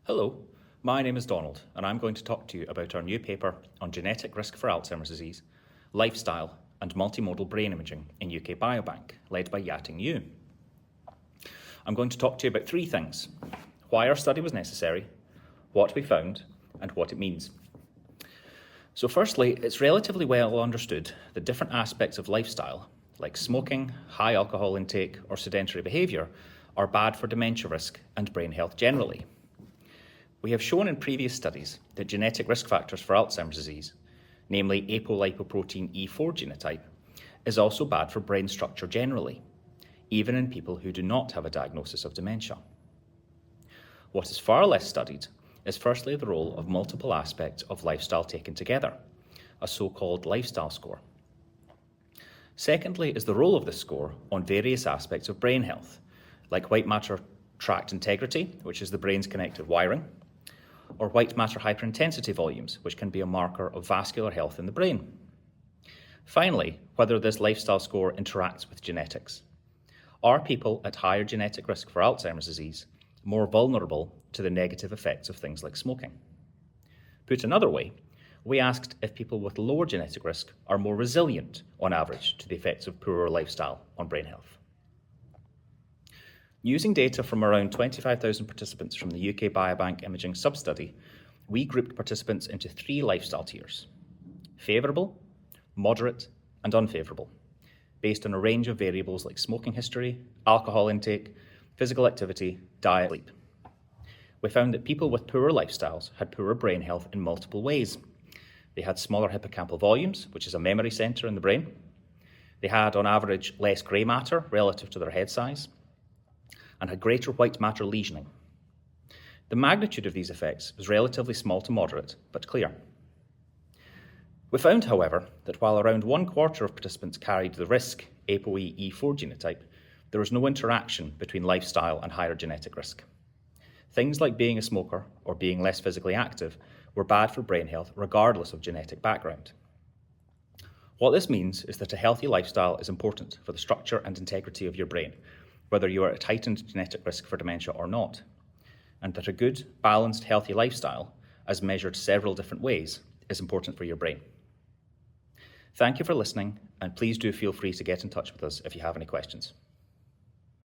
Hello, my name is Donald and I'm going to talk to you about our new paper on genetic risk for Alzheimer's disease, lifestyle and multimodal brain imaging in UK Biobank, led by Yating Yu. I'm going to talk to you about three things: why our study was necessary, what we found, and what it means. So firstly, it's relatively well understood that different aspects of lifestyle, like smoking, high alcohol intake, or sedentary behaviour, are bad for dementia risk and brain health generally. We have shown in previous studies that genetic risk factors for Alzheimer's disease, namely Apolipoprotein E genotype, is also bad for brain structure generally, even in people who do not have a diagnosis of dementia. What is far less studied is firstly the role of multiple aspects of lifestyle taken together, a so-called lifestyle score. Secondly is the role of this score on various aspects of brain health, like white matter tract integrity, which is the brain's connective wiring, or white matter hyperintensity volumes, which can be a marker of vascular health in the brain. Finally, whether this lifestyle score interacts with genetics. Are people at higher genetic risk for Alzheimer's disease more vulnerable to the negative effects of things like smoking? Put another way, we asked if people with lower genetic risk are more resilient on average to the effects of poorer lifestyle on brain health. Using data from around 25,000 participants from the UK Biobank imaging sub-study, we grouped participants into three lifestyle tiers: favourable, moderate, and unfavourable, based on a range of variables like smoking history, alcohol intake, physical activity, diet, sleep. We found that people with poorer lifestyles had poorer brain health in multiple ways. They had smaller hippocampal volumes, which is a memory centre in the brain. They had, on average, less grey matter relative to their head size, and had greater white matter lesioning. The magnitude of these effects was relatively small to moderate, but clear. We found, however, that while around 1/4 of participants carried the risk APOE E4 genotype, there was no interaction between lifestyle and higher genetic risk. Things like being a smoker or being less physically active were bad for brain health regardless of genetic background. What this means is that a healthy lifestyle is important for the structure and integrity of your brain, whether you are at heightened genetic risk for dementia or not, and that a good, balanced, healthy lifestyle, as measured several different ways, is important for your brain. Thank you for listening, and please do feel free to get in touch with us if you have any questions.